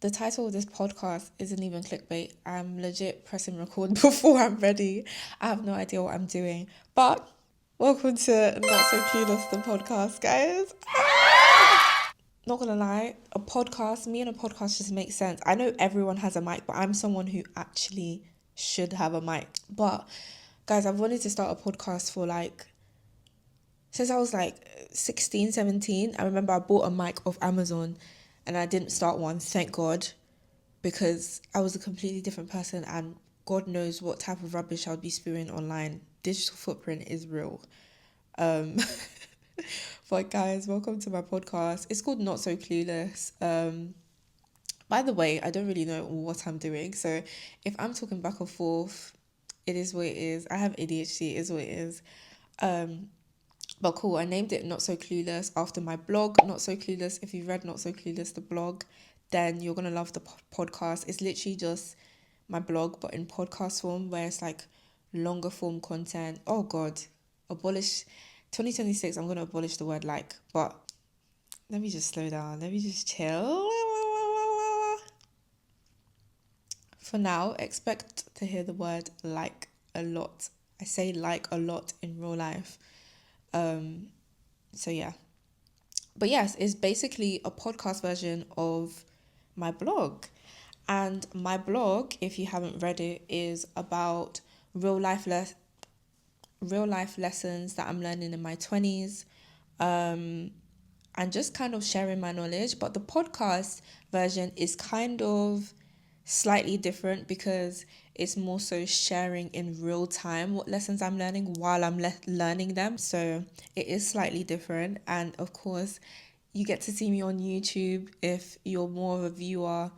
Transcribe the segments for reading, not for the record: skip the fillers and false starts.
The title of this podcast isn't even clickbait. I'm legit pressing record before I'm ready. I have no idea what I'm doing. But welcome to Not So Clueless, the podcast, guys. Not gonna lie, me and a podcast just makes sense. I know everyone has a mic, but I'm someone who actually should have a mic. But guys, I've wanted to start a podcast for since I was 16, 17. I remember I bought a mic off Amazon and I didn't start one, thank God, because I was a completely different person and God knows what type of rubbish I would be spewing online. Digital footprint is real. Um, but guys, welcome to my podcast. It's called Not So Clueless. By the way, I don't really know what I'm doing. So if I'm talking back and forth, it is what it is. I have ADHD, it is what it is. But cool, I named it Not So Clueless after my blog, Not So Clueless. If you've read Not So Clueless, the blog, then you're going to love the podcast. It's literally just my blog, but in podcast form, where it's longer form content. Oh God, abolish 2026. I'm going to abolish the word but let me just slow down. Let me just chill. For now, expect to hear the word like a lot. I say like a lot in real life. So yeah. But yes, it's basically a podcast version of my blog. And my blog, if you haven't read it, is about real life lessons that I'm learning in my 20s. And just kind of sharing my knowledge. But the podcast version is kind of slightly different because it's more so sharing in real time what lessons I'm learning while I'm learning them. So it is slightly different. And of course, you get to see me on YouTube if you're more of a viewer,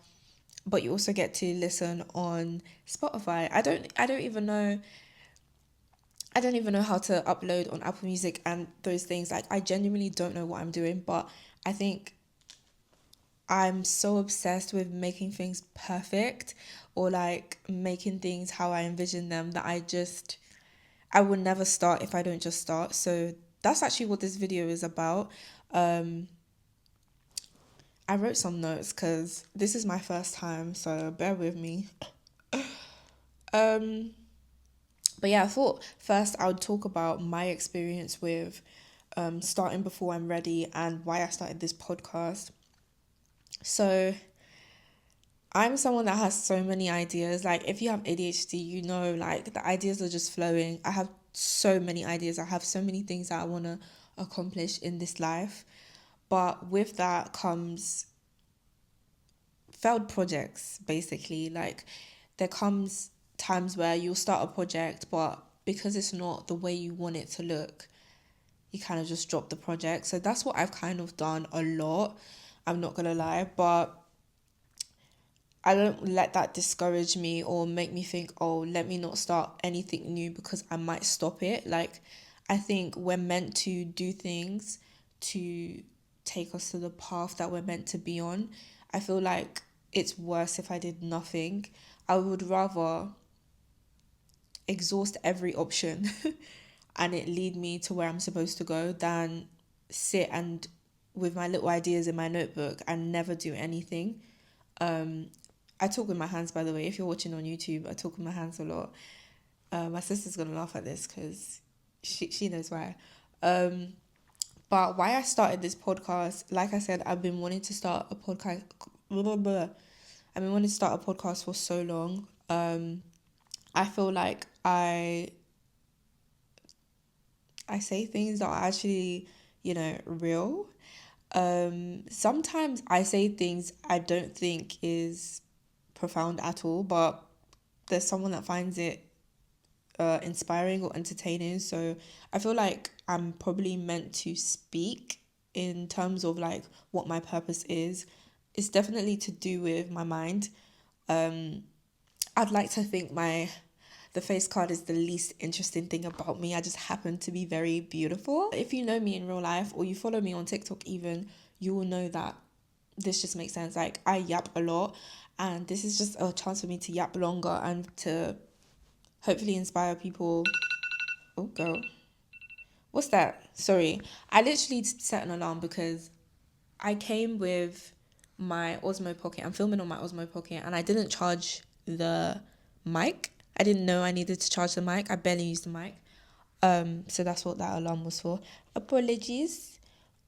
but you also get to listen on Spotify. I don't even know how to upload on Apple Music and those things. I genuinely don't know what I'm doing, but I think I'm so obsessed with making things perfect or making things how I envision them that I will never start if I don't just start. So that's actually what this video is about. I wrote some notes because this is my first time, so bear with me. Um, but yeah, I thought first I would talk about my experience with starting before I'm ready and why I started this podcast. So I'm someone that has so many ideas. If you have ADHD, the ideas are just flowing. I have so many ideas. I have so many things that I want to accomplish in this life. But with that comes failed projects, basically. There comes times where you'll start a project, but because it's not the way you want it to look, you kind of just drop the project. So that's what I've kind of done a lot. I'm not gonna lie, but I don't let that discourage me or make me think, oh, let me not start anything new because I might stop it. I think we're meant to do things to take us to the path that we're meant to be on. I feel like it's worse if I did nothing. I would rather exhaust every option and it lead me to where I'm supposed to go than sit and with my little ideas in my notebook and never do anything. I talk with my hands, by the way. If you're watching on YouTube, I talk with my hands a lot. My sister's gonna laugh at this because she knows why. But why I started this podcast, like I said, I've been wanting to start a podcast. I've been wanting to start a podcast for so long. I feel like I say things that are actually, real. Sometimes I say things I don't think is profound at all, but there's someone that finds it inspiring or entertaining. So I feel like I'm probably meant to speak in terms of what my purpose is. It's definitely to do with my mind. I'd like to think the face card is the least interesting thing about me. I just happen to be very beautiful. If you know me in real life or you follow me on TikTok even, you will know that this just makes sense. I yap a lot and this is just a chance for me to yap longer and to hopefully inspire people. Oh girl. What's that? Sorry. I literally set an alarm because I came with my Osmo Pocket. I'm filming on my Osmo Pocket, and I didn't charge the mic. I didn't know I needed to charge the mic. I barely used the mic. So that's what that alarm was for. Apologies.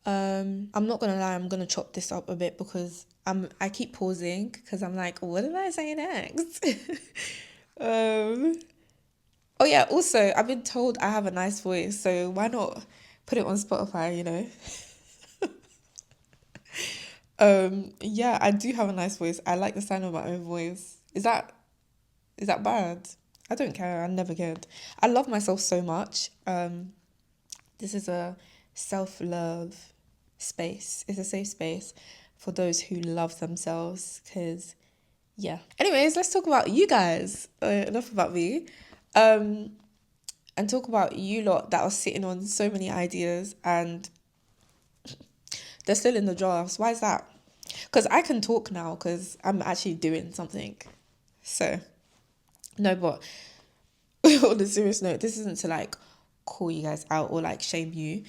I'm not gonna lie, I'm gonna chop this up a bit because I keep pausing because I'm like, what did I say next? um oh yeah, also I've been told I have a nice voice, so why not put it on Spotify, you know? Yeah, I do have a nice voice. I like the sound of my own voice. Is that bad? I don't care. I never cared. I love myself so much. This is a self-love space. It's a safe space for those who love themselves. Because yeah. Anyways, let's talk about you guys. Enough about me. Um, and talk about you lot that are sitting on so many ideas and they're still in the drafts. Why is that? Because I can talk now because I'm actually doing something. So, no, but on a serious note, this isn't to like call you guys out or like shame you.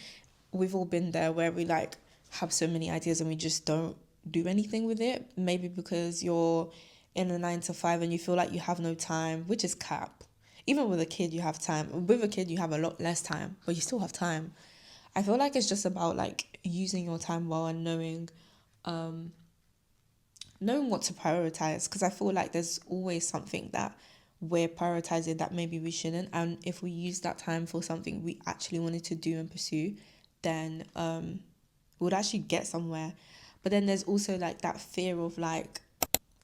We've all been there where we like have so many ideas and we just don't do anything with it. Maybe because you're in a 9 to 5 and you feel like you have no time, which is cap. Even with a kid, you have time. With a kid, you have a lot less time, but you still have time. I feel like it's just about like using your time well and um, knowing what to prioritize. Because I feel like there's always something that we're prioritizing that maybe we shouldn't. And if we use that time for something we actually wanted to do and pursue, then we would actually get somewhere. But then there's also like that fear of like,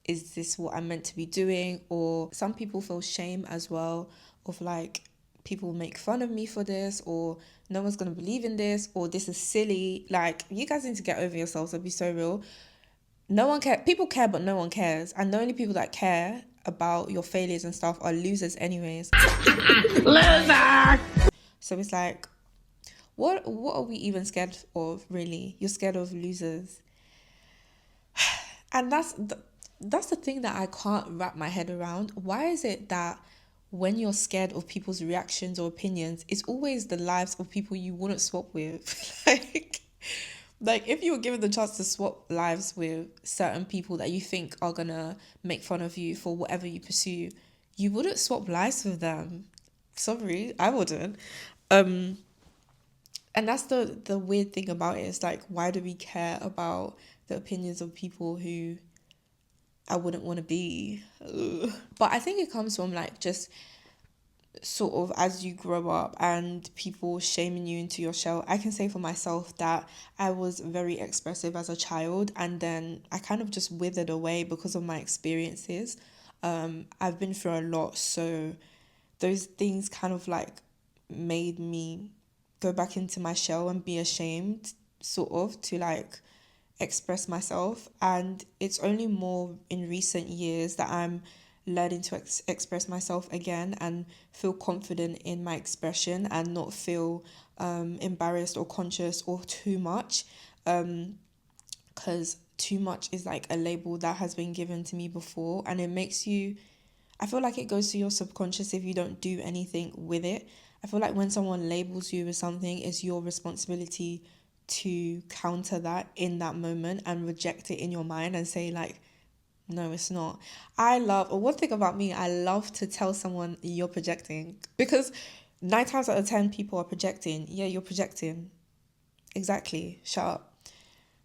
is this what I'm meant to be doing? Or some people feel shame as well of like, people make fun of me for this, or no one's gonna believe in this, or this is silly. Like, you guys need to get over yourselves. I'll be so real. No one care. People care, but no one cares. And the only people that care about your failures and stuff are losers, anyways. Loser. So it's like, what are we even scared of? Really, you're scared of losers, and that's the thing that I can't wrap my head around. Why is it that when you're scared of people's reactions or opinions, it's always the lives of people you wouldn't swap with? Like if you were given the chance to swap lives with certain people that you think are gonna make fun of you for whatever you pursue, you wouldn't swap lives with them. Sorry, I wouldn't. Um, and that's the weird thing about it. Is like, why do we care about the opinions of people who I wouldn't want to be? Ugh. But I think it comes from like just sort of as you grow up and people shaming you into your shell. I can say for myself that I was very expressive as a child, and then I kind of just withered away because of my experiences. I've been through a lot, so those things kind of like made me go back into my shell and be ashamed, sort of, to like express myself. And it's only more in recent years that I'm learning to express myself again and feel confident in my expression and not feel embarrassed or conscious or too much. Because too much is like a label that has been given to me before, and it makes you, I feel like it goes to your subconscious if you don't do anything with it. I feel like when someone labels you with something, it's your responsibility to counter that in that moment and reject it in your mind and say like, no, it's not. One thing about me, I love to tell someone you're projecting, because 9 times out of 10 people are projecting. Yeah, you're projecting. Exactly. Shut up.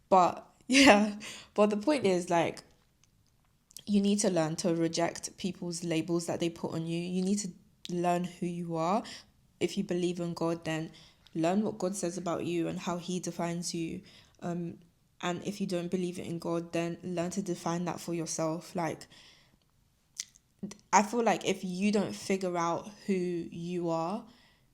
But yeah, but the point is like, you need to learn to reject people's labels that they put on you. You need to learn who you are. If you believe in God, then learn what God says about you and how He defines you. And if you don't believe in God, then learn to define that for yourself. Like, I feel like if you don't figure out who you are,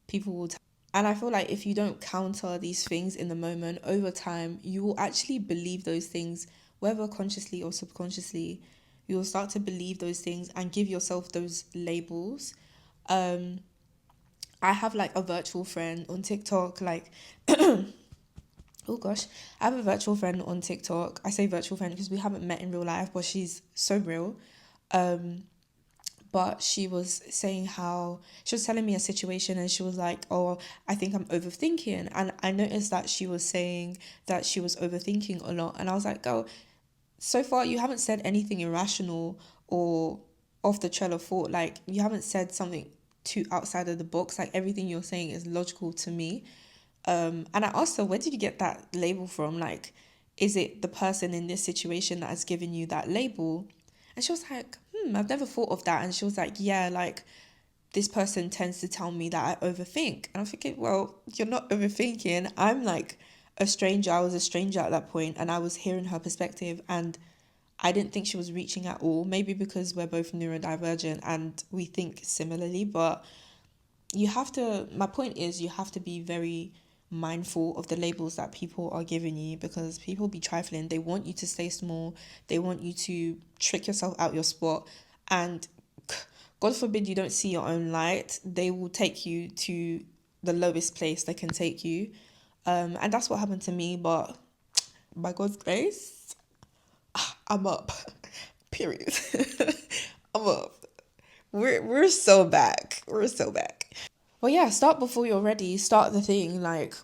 people will. And I feel like if you don't counter these things in the moment, over time, you will actually believe those things, whether consciously or subconsciously. You will start to believe those things and give yourself those labels. Um, I have like a virtual friend on TikTok, like, oh gosh, I have a virtual friend on TikTok. I say virtual friend because we haven't met in real life, but she's so real. Um, but she was saying how she was telling me a situation and she was like, oh, I think I'm overthinking. And I noticed that she was saying that she was overthinking a lot. And I was like, oh, so far you haven't said anything irrational or off the trail of thought. Like, you haven't said something too outside of the box. Like, everything you're saying is logical to me. And I asked her, where did you get that label from? Like, is it the person in this situation that has given you that label? And she was like, I've never thought of that. And she was like, yeah, like, this person tends to tell me that I overthink. And I'm thinking, well, you're not overthinking. I'm like a stranger. I was a stranger at that point, and I was hearing her perspective, and I didn't think she was reaching at all. Maybe because we're both neurodivergent and we think similarly, but my point is, you have to be very mindful of the labels that people are giving you, because people be trifling. They want you to stay small. They want you to trick yourself out your spot. And God forbid you don't see your own light. They will take you to the lowest place they can take you. And that's what happened to me. But by God's grace, I'm up. Period. I'm up. We're so back. We're so back. Well, yeah, start before you're ready. Start the thing. Like,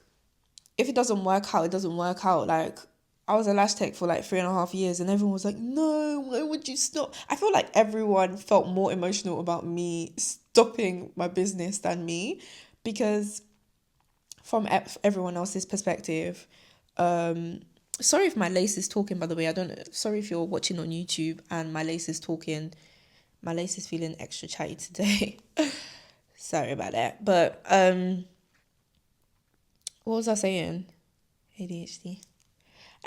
if it doesn't work out, it doesn't work out. Like, I was a lash tech for like 3.5 years, and everyone was like, no, why would you stop? I feel like everyone felt more emotional about me stopping my business than me, because from everyone else's perspective, sorry if my lace is talking, by the way. I don't, sorry if you're watching on YouTube and my lace is talking. My lace is feeling extra chatty today. Sorry about that. But what was I saying? ADHD.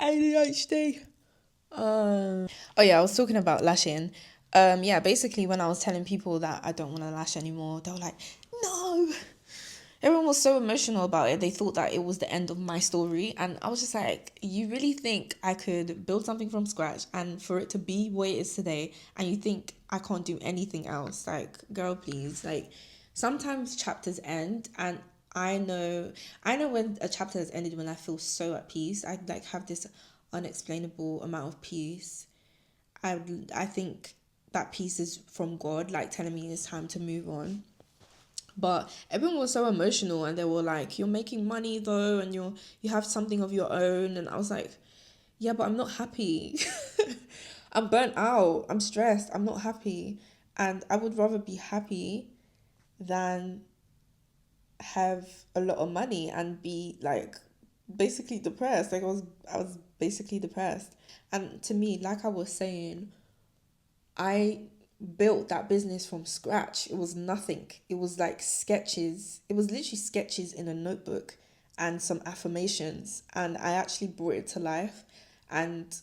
ADHD. Oh yeah, I was talking about lashing. Yeah, basically when I was telling people that I don't want to lash anymore, they were like, no. Everyone was so emotional about it. They thought that it was the end of my story. And I was just like, you really think I could build something from scratch and for it to be what it is today, and you think I can't do anything else? Like, girl, please. Like, sometimes chapters end, and I know when a chapter has ended, when I feel so at peace. I like have this unexplainable amount of peace. I think that peace is from God, like telling me it's time to move on. But everyone was so emotional, and they were like, you're making money though, and you have something of your own. And I was like, yeah, but I'm not happy. I'm burnt out. I'm stressed. I'm not happy. And I would rather be happy than have a lot of money and be like basically depressed. Like, I was basically depressed. And to me, like I was saying, I built that business from scratch. It was nothing. It was like sketches. It was literally sketches in a notebook and some affirmations. And I actually brought it to life. And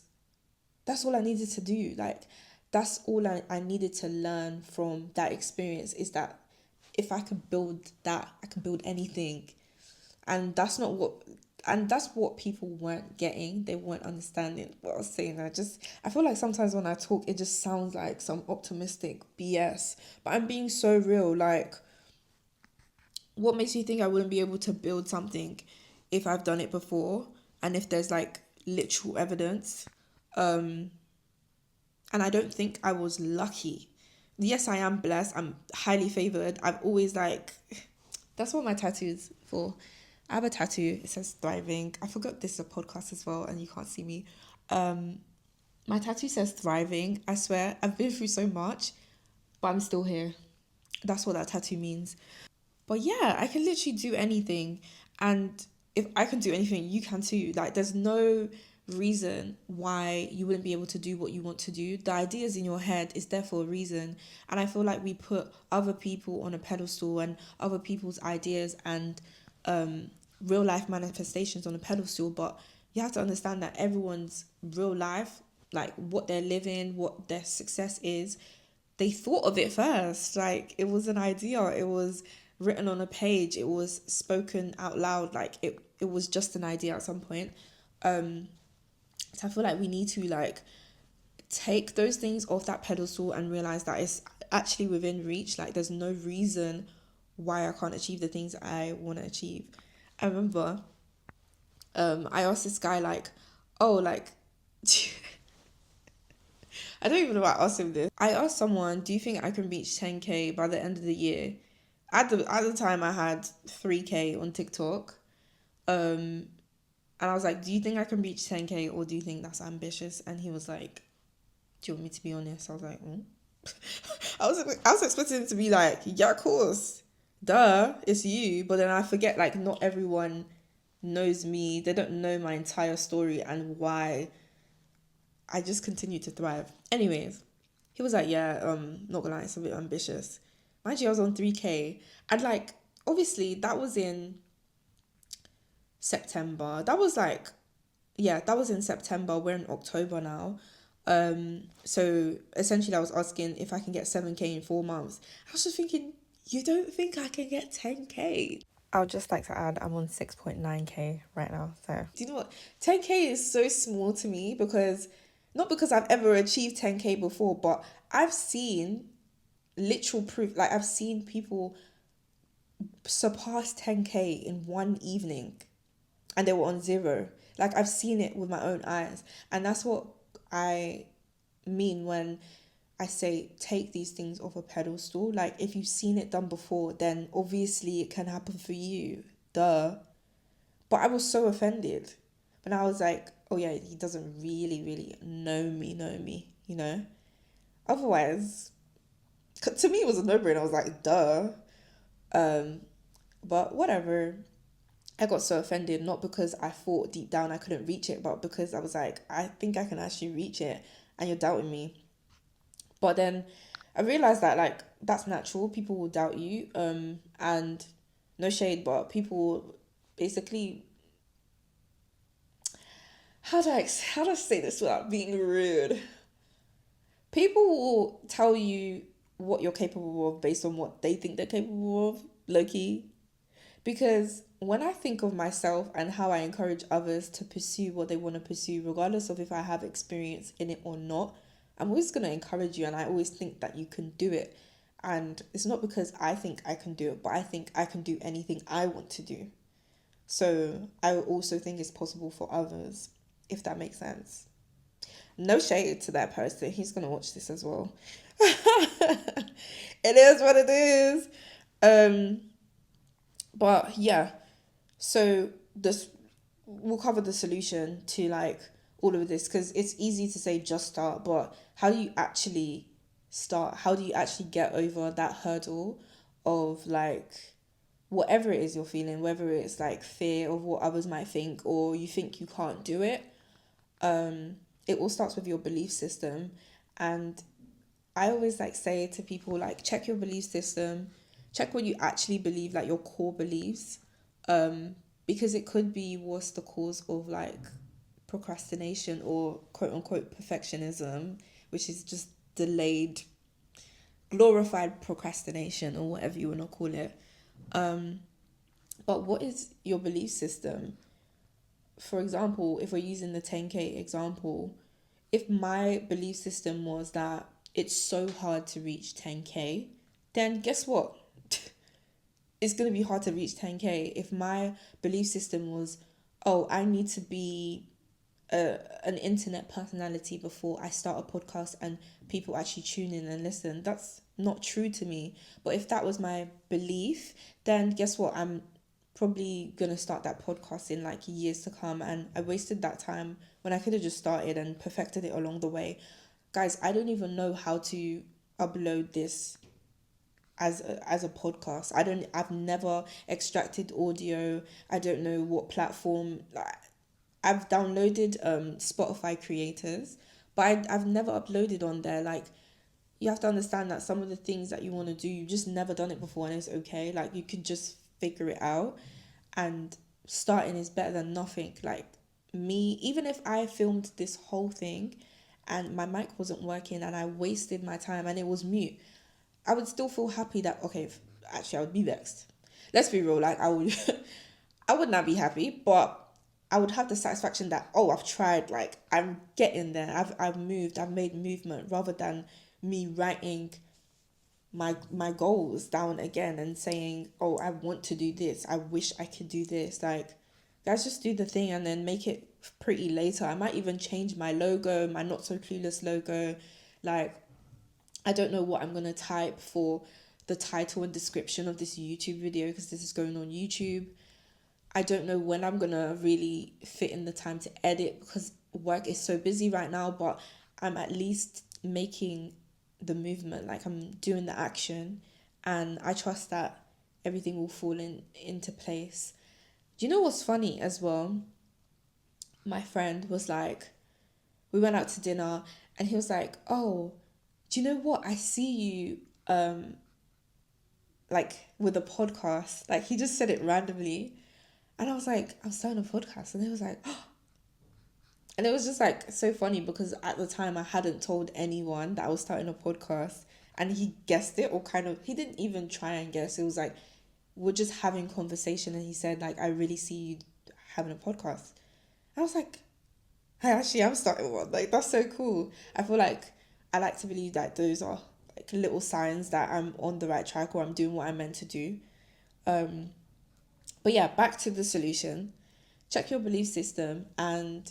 that's all I needed to do. Like, that's all I needed to learn from that experience, is that if I could build that, I can build anything. And that's what people weren't getting. They weren't understanding what I was saying. I feel like sometimes when I talk, it just sounds like some optimistic BS, but I'm being so real. Like, what makes you think I wouldn't be able to build something if I've done it before, and if there's like literal evidence? um and I don't think I was lucky. Yes, I am blessed. I'm highly favored. I've always like, that's what my tattoo is for. I have a tattoo. It says thriving. I forgot this is a podcast as well, and you can't see me. Um, my tattoo says thriving. I swear, I've been through so much, but I'm still here. That's what that tattoo means. But yeah, I can literally do anything. And if I can do anything, you can too. Like, there's no reason why you wouldn't be able to do what you want to do. The ideas in your head is there for a reason. And I feel like we put other people on a pedestal, and other people's ideas and real life manifestations on a pedestal. But you have to understand that everyone's real life, like what they're living, what their success is, they thought of it first. Like, it was an idea. It was written on a page. It was spoken out loud. Like, it was just an idea at some point. So I feel like we need to like take those things off that pedestal and realize that it's actually within reach. Like, there's no reason why I can't achieve the things I want to achieve. I remember I asked this guy like, oh, like I don't even know why I asked him this. I asked someone, do you think I can reach 10K by the end of the year? At the time I had 3K on TikTok. And I was like, do you think I can reach 10K or do you think that's ambitious? And he was like, do you want me to be honest? I was like, I was expecting him to be like, yeah, of course. Duh, it's you. But then I forget, like, not everyone knows me. They don't know my entire story and why I just continue to thrive. Anyways, he was like, yeah, not gonna lie, it's a bit ambitious. Mind you, I was on 3K. And like, obviously, that was in September. That was like, yeah, that was in September. We're in October now. So essentially I was asking if I can get 7K in 4 months. I was just thinking, you don't think I can get 10K? I would just like to add, I'm on 6.9K right now. So, do you know what? 10K is so small to me because, not because I've ever achieved 10K before, but I've seen literal proof. Like, I've seen people surpass 10K in one evening and they were on zero. Like, I've seen it with my own eyes. And that's what I mean when I say take these things off a pedestal. Like, if you've seen it done before, then obviously it can happen for you. Duh. But I was so offended. But I was like, oh yeah, he doesn't really, really know me, you know? Otherwise, to me it was a no-brainer. I was like, duh. Um, but whatever. I got so offended, not because I thought deep down I couldn't reach it, but because I was like, I think I can actually reach it, and you're doubting me. But then I realized that, like, that's natural. People will doubt you. And no shade, but people basically, how do I say this without being rude? People will tell you what you're capable of based on what they think they're capable of, low key. Because when I think of myself and how I encourage others to pursue what they want to pursue, regardless of if I have experience in it or not, I'm always going to encourage you, and I always think that you can do it. And it's not because I think I can do it, but I think I can do anything I want to do. So I also think it's possible for others, if that makes sense. No shade to that person. He's going to watch this as well. It is what it is. Um, but yeah, so this, we'll cover the solution to like all of this, because it's easy to say just start, but how do you actually start? How do you actually get over that hurdle of like whatever it is you're feeling, whether it's like fear of what others might think or you think you can't do it? It all starts with your belief system. And I always like say to people, like, check your belief system, check what you actually believe, like your core beliefs, because it could be what's the cause of like procrastination or quote unquote perfectionism, which is just delayed, glorified procrastination or whatever you want to call it. But what is your belief system? For example, if we're using the 10K example, if my belief system was that it's so hard to reach 10K, then guess what? It's going to be hard to reach 10K. If my belief system was, oh, I need to be an internet personality before I start a podcast and people actually tune in and listen, that's not true to me. But if that was my belief, then guess what? I'm probably gonna start that podcast in like years to come, and I wasted that time when I could have just started and perfected it along the way. Guys, I don't even know how to upload this as a podcast. I've never extracted audio. I don't know what platform. Like, I've downloaded Spotify creators, but I've never uploaded on there. Like, you have to understand that some of the things that you want to do, you've just never done it before, and it's okay. Like, you can just figure it out, and starting is better than nothing. Like, me, even if I filmed this whole thing and my mic wasn't working and I wasted my time and it was mute, I would still feel happy that, okay, actually I would be vexed. Let's be real, like, I would I would not be happy, but I would have the satisfaction that, oh, I've tried, like, I'm getting there. I've moved, I've made movement, rather than me writing my goals down again and saying, oh, I want to do this. I wish I could do this. Like, guys, just do the thing and then make it pretty later. I might even change my logo, my Not So Clueless logo. Like, I don't know what I'm going to type for the title and description of this YouTube video, because this is going on YouTube. I don't know when I'm gonna really fit in the time to edit because work is so busy right now, but I'm at least making the movement, like I'm doing the action, and I trust that everything will fall into place. Do you know what's funny as well? My friend was like, we went out to dinner and he was like, "Oh, do you know what? I see you like with a podcast." Like he just said it randomly. And I was like, "I'm starting a podcast." And he was like, "Oh." And it was just like so funny because at the time I hadn't told anyone that I was starting a podcast, and he guessed it, or kind of, he didn't even try and guess. It was like we're just having conversation and he said like, "I really see you having a podcast." I was like, I actually am starting one. Like that's so cool. I feel like I like to believe that those are like little signs that I'm on the right track or I'm doing what I'm meant to do. Um, but yeah, back to the solution. Check your belief system and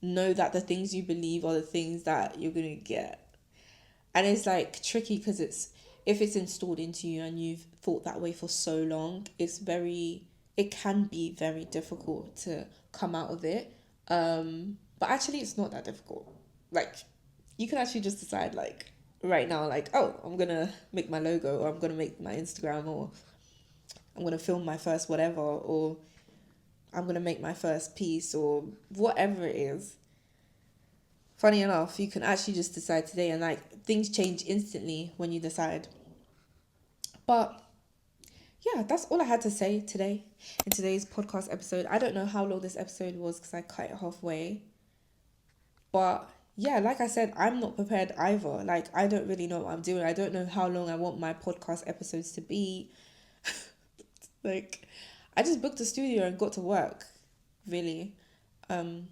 know that the things you believe are the things that you're gonna get. And it's like tricky because it's, if it's installed into you and you've thought that way for so long, it can be very difficult to come out of it. But actually it's not that difficult. Like you can actually just decide like right now, like, oh, I'm gonna make my logo, or I'm gonna make my Instagram, or I'm gonna film my first whatever, or I'm gonna make my first piece, or whatever it is. Funny enough, you can actually just decide today, and like things change instantly when you decide. But yeah, that's all I had to say today in today's podcast episode. I don't know how long this episode was because I cut it halfway. But yeah, like I said, I'm not prepared either. Like, I don't really know what I'm doing. I don't know how long I want my podcast episodes to be. Like, I just booked a studio and got to work, really. Um,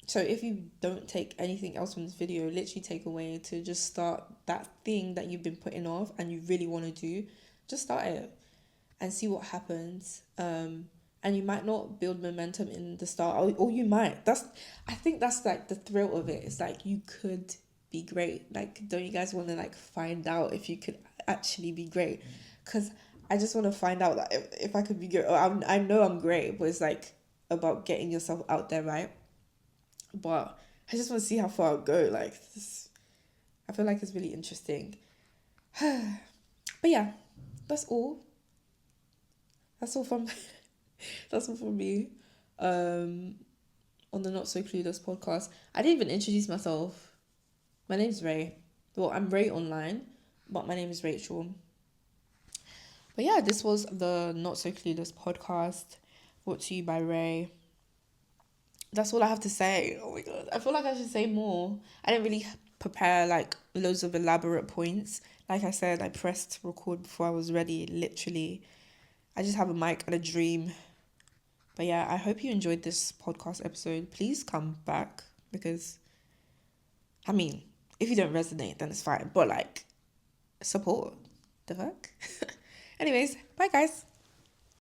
so if you don't take anything else from this video, literally take away to just start that thing that you've been putting off and you really want to do, just start it and see what happens. And you might not build momentum in the start, or you might. I think that's like the thrill of it. It's like you could be great. Like, don't you guys want to like find out if you could actually be great? Because I just want to find out that if I could be good. I know I'm great, but it's like about getting yourself out there, right? But I just want to see how far I'll go. Like this, I feel like it's really interesting. But yeah, that's all. That's all from that's all from me. Um, on the Not So Clueless podcast. I didn't even introduce myself. My name's Ray. Well, I'm Ray online, but my name is Rachel. But yeah, this was the Not So Clueless podcast, brought to you by Ray. That's all I have to say. Oh my god, I feel like I should say more. I didn't really prepare like loads of elaborate points. Like I said, I pressed record before I was ready. Literally, I just have a mic and a dream. But yeah, I hope you enjoyed this podcast episode. Please come back because, I mean, if you don't resonate, then it's fine. But like, support. The fuck? Anyways, bye guys.